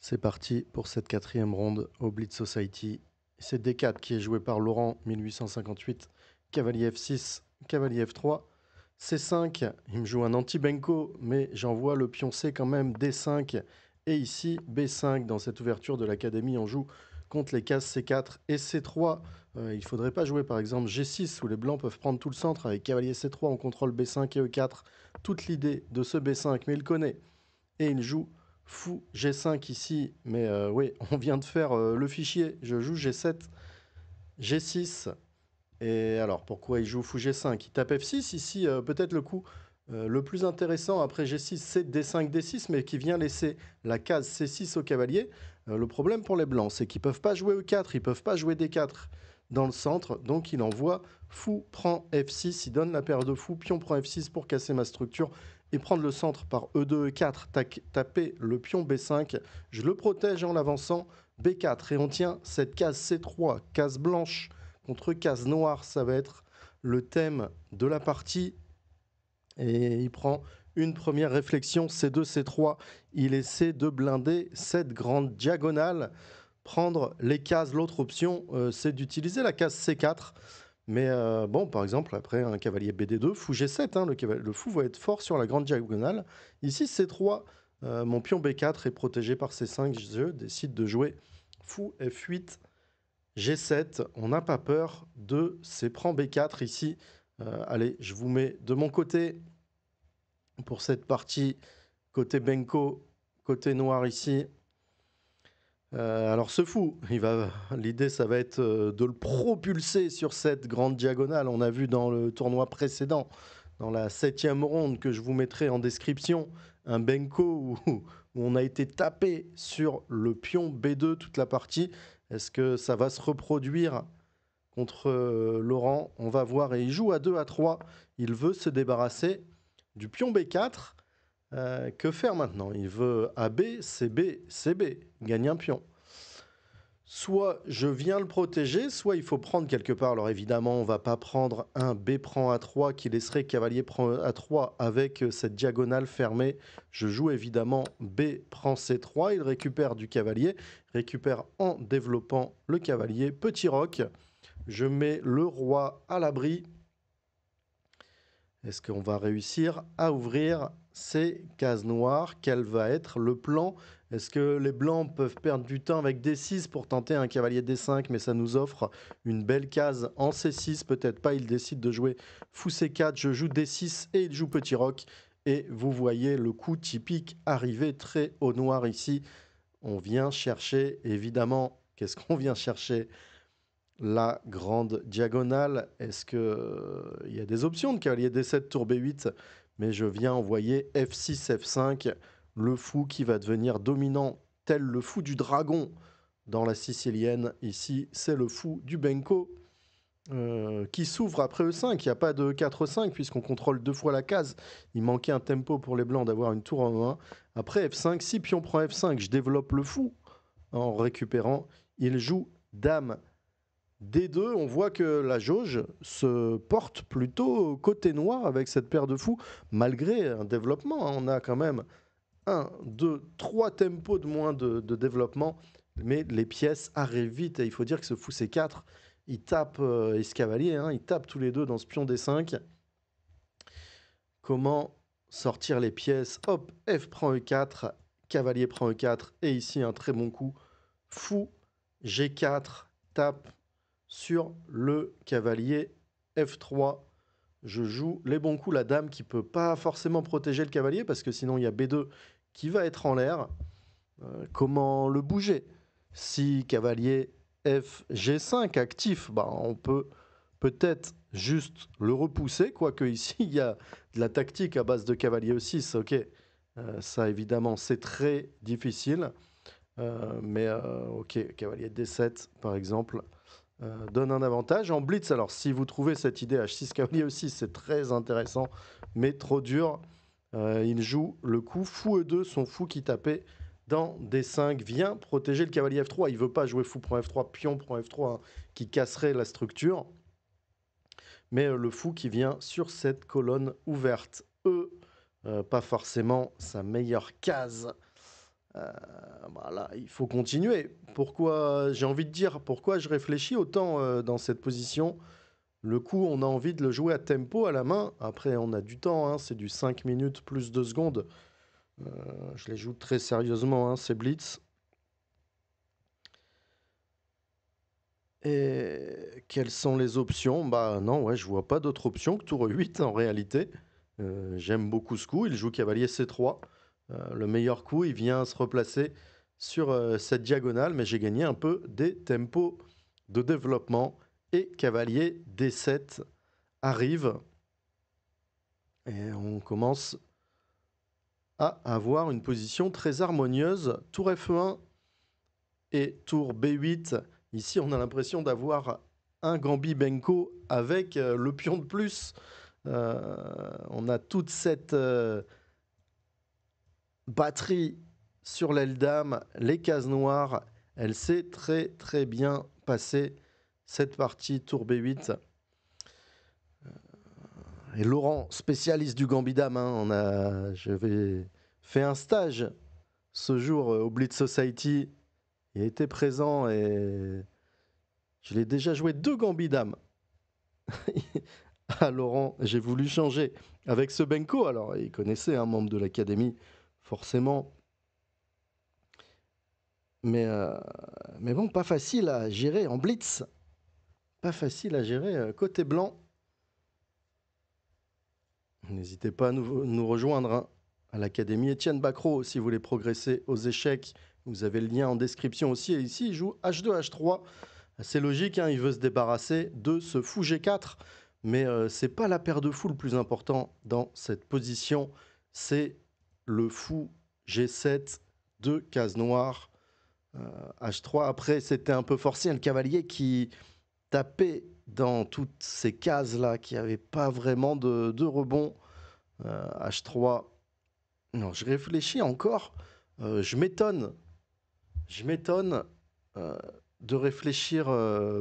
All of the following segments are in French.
C'est parti pour cette quatrième ronde au Blitz Society. C'est D4 qui est joué par Laurent, 1858. Cavalier F6, cavalier F3. C5, il me joue un anti-benko, mais j'envoie le pion C quand même, D5. Et ici, B5, dans cette ouverture de l'académie, on joue contre les cases C4 et C3. Il ne faudrait pas jouer par exemple G6, où les blancs peuvent prendre tout le centre. Avec cavalier C3, on contrôle B5 et E4. Toute l'idée de ce B5, mais il connaît. Et il joue fou G5 ici, mais oui, on vient de faire le fichier. Je joue G7, G6. Et alors, pourquoi il joue fou G5? Il tape F6 ici, peut-être le coup le plus intéressant après G6, c'est D5, D6, mais qui vient laisser la case C6 au cavalier. Le problème pour les blancs, c'est qu'ils ne peuvent pas jouer E4, ils ne peuvent pas jouer D4 dans le centre, donc il envoie fou prend F6, il donne la paire de fou, pion prend F6 pour casser ma structure et prendre le centre par E2, E4, taper le pion B5, je le protège en l'avançant, B4, et on tient cette case C3, case blanche contre case noire, ça va être le thème de la partie. Et il prend une première réflexion, C2, C3. Il essaie de blinder cette grande diagonale, prendre les cases. L'autre option, c'est d'utiliser la case C4. Mais bon, par exemple, après un cavalier BD2, fou G7, hein, le fou va être fort sur la grande diagonale. Ici, C3, mon pion B4 est protégé par C5. Je décide de jouer fou F8, G7. On n'a pas peur de ces prend B4 ici. Allez, je vous mets de mon côté pour cette partie côté Benko, côté noir ici. Alors ce fou, l'idée ça va être de le propulser sur cette grande diagonale. On a vu dans le tournoi précédent, dans la 7e ronde que je vous mettrai en description, un Benko où on a été tapé sur le pion B2 toute la partie. Est-ce que ça va se reproduire contre Laurent? On va voir. Et il joue à 2 à 3. Il veut se débarrasser du pion B4. Que faire maintenant? Il veut AB, CB, CB, gagner un pion. Soit je viens le protéger, soit il faut prendre quelque part. Alors évidemment, on ne va pas prendre un B prend A3 qui laisserait cavalier prend A3 avec cette diagonale fermée. Je joue évidemment B prend C3. Il récupère du cavalier, récupère en développant le cavalier. Petit roc, je mets le roi à l'abri. Est-ce qu'on va réussir à ouvrir ces cases noires? Quel va être le plan? Est-ce que les blancs peuvent perdre du temps avec D6 pour tenter un cavalier D5, mais ça nous offre une belle case en C6? Peut-être pas, il décide de jouer fou C4, je joue D6 et il joue petit roc. Et vous voyez le coup typique arriver très au noir ici. On vient chercher, évidemment, qu'est-ce qu'on vient chercher? La grande diagonale. Est-ce que il y a des options de cavalier D7, tour B8, mais je viens envoyer F6, F5, le fou qui va devenir dominant, tel le fou du dragon dans la sicilienne. Ici, c'est le fou du Benko qui s'ouvre après E5. Il n'y a pas de 4-5 puisqu'on contrôle 2 fois la case. Il manquait un tempo pour les blancs d'avoir une tour en 1. Après F5, si pion prend F5, je développe le fou en récupérant. Il joue dame D2, on voit que la jauge se porte plutôt côté noir avec cette paire de fous, malgré un développement. On a quand même 1, 2, 3 tempos de moins de développement, mais les pièces arrivent vite. Et il faut dire que ce fou C4, il tape, et ce cavalier, hein, il tape tous les deux dans ce pion D5. Comment sortir les pièces? Hop, F prend E4, cavalier prend E4, et ici un très bon coup. Fou, G4, tape sur le cavalier F3. Je joue les bons coups, la dame qui ne peut pas forcément protéger le cavalier, parce que sinon il y a B2 qui va être en l'air. Comment le bouger? Si cavalier F G5 actif, bah, on peut peut-être juste le repousser, quoique ici il y a de la tactique à base de cavalier E6, ok. Ça évidemment c'est très difficile, mais ok, cavalier D7 par exemple donne un avantage. En blitz, alors si vous trouvez cette idée H6 cavalier E6, c'est très intéressant, mais trop dur. Il joue le coup fou E2, son fou qui tapait dans D5 vient protéger le cavalier F3. Il veut pas jouer fou prend F3, pion prend F3, hein, qui casserait la structure. Mais le fou qui vient sur cette colonne ouverte. E, pas forcément sa meilleure case. Bah là, il faut continuer. Pourquoi, j'ai envie de dire, pourquoi je réfléchis autant dans cette position? Le coup, on a envie de le jouer à tempo, à la main. Après, on a du temps, hein, c'est du 5 minutes plus 2 secondes. Je les joue très sérieusement, hein, ces blitz. Et quelles sont les options? Bah non, ouais, je vois pas d'autre option que tour 8 en réalité. J'aime beaucoup ce coup. Il joue cavalier C3. Le meilleur coup, il vient se replacer sur cette diagonale, mais j'ai gagné un peu des tempos de développement. Et cavalier D7 arrive. Et on commence à avoir une position très harmonieuse. Tour F1 et tour B8. Ici, on a l'impression d'avoir un Gambi Benko avec le pion de plus. On a toute cette batterie sur l'aile dame, les cases noires. Elle s'est très très bien passée cette partie tour B8. Et Laurent, spécialiste du Gambi dame, hein, j'avais fait un stage ce jour au Blitz Society. Il était présent et je l'ai déjà joué 2 Gambi dame. Ah Laurent, j'ai voulu changer avec ce Benko. Alors, il connaissait un membre de l'académie, forcément. Mais, euh, mais bon, pas facile à gérer en blitz. Pas facile à gérer côté blanc. N'hésitez pas à nous rejoindre hein, à l'académie Étienne Bacro si vous voulez progresser aux échecs. Vous avez le lien en description aussi. Et ici, il joue H2, H3. C'est logique, hein, il veut se débarrasser de ce fou G4. Mais c'est pas la paire de fou le plus important dans cette position. C'est le fou G7 de case noire. H3. Après, c'était un peu forcé. Le cavalier qui tapait dans toutes ces cases-là, qui n'avait pas vraiment de rebond. H3. Non, je réfléchis encore. Je m'étonne. Je m'étonne de réfléchir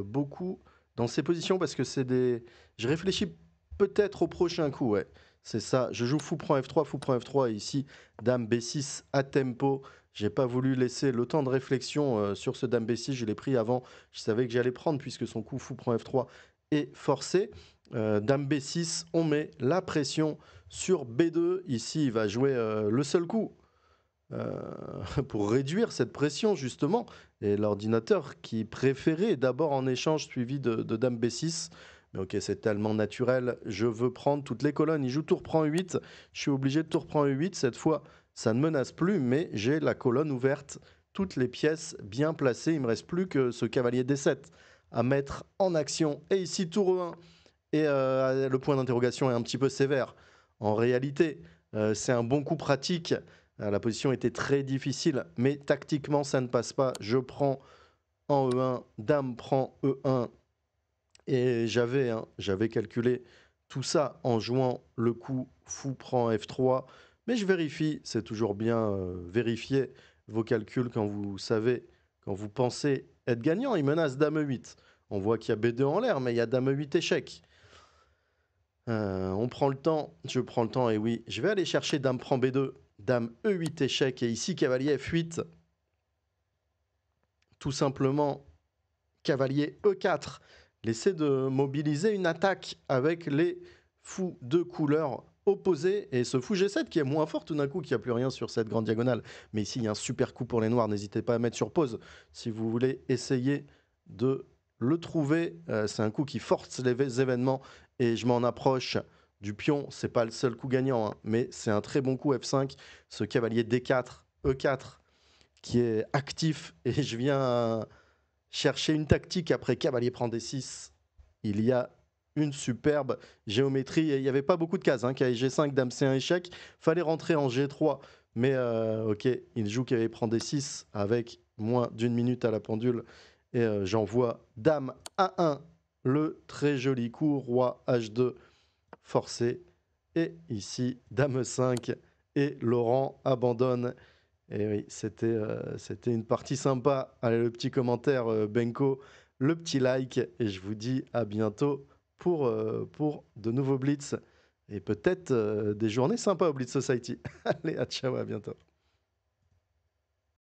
beaucoup dans ces positions parce que c'est des. Je réfléchis peut-être au prochain coup, ouais. C'est ça. Je joue fou prend F3, fou prend F3. Et ici, dame B6 à tempo. J'ai pas voulu laisser le temps de réflexion sur ce dame B6. Je l'ai pris avant. Je savais que j'allais prendre puisque son coup fou prend F3 est forcé. Dame B6, on met la pression sur B2. Ici, il va jouer le seul coup pour réduire cette pression, justement. Et l'ordinateur qui préférait d'abord en échange suivi de dame B6. Mais ok, c'est tellement naturel. Je veux prendre toutes les colonnes. Il joue tour prend E8. Je suis obligé de tour prend E8. Cette fois, ça ne menace plus, mais j'ai la colonne ouverte. Toutes les pièces bien placées. Il me reste plus que ce cavalier D7 à mettre en action. Et ici, tour E1. Et le point d'interrogation est un petit peu sévère. En réalité, c'est un bon coup pratique. La position était très difficile, mais tactiquement, ça ne passe pas. Je prends en E1, dame prend E1. Et j'avais calculé tout ça en jouant le coup fou prend F3. Mais je vérifie, c'est toujours bien vérifier vos calculs quand vous savez, quand vous pensez être gagnant. Il menace dame E8. On voit qu'il y a B2 en l'air, mais il y a dame E8 échec. On prend le temps, je prends le temps, et oui, je vais aller chercher dame prend B2, dame E8 échec, et ici cavalier F8. Tout simplement, cavalier E4. Laissez de mobiliser une attaque avec les fous de couleurs opposées, et ce fou G7 qui est moins fort tout d'un coup, qui n'a plus rien sur cette grande diagonale. Mais ici, il y a un super coup pour les noirs, n'hésitez pas à mettre sur pause si vous voulez essayer de le trouver. C'est un coup qui force les événements, et je m'en approche du pion. C'est pas le seul coup gagnant, hein, mais c'est un très bon coup F5. Ce cavalier D4, E4 qui est actif, et je viens chercher une tactique après cavalier prend D6. Il y a une superbe géométrie, et il n'y avait pas beaucoup de cases. Cavalier G5, dame C1 échec, fallait rentrer en G3, mais ok, il joue cavalier prend D6 avec moins d'une minute à la pendule, et j'envoie dame A1, le très joli coup, roi H2 forcé, et ici dame E5, et Laurent abandonne. Et oui, c'était une partie sympa. Allez, le petit commentaire, Benko, le petit like, et je vous dis à bientôt pour de nouveaux Blitz et peut-être des journées sympas au Blitz Society. Allez, à ciao, à bientôt.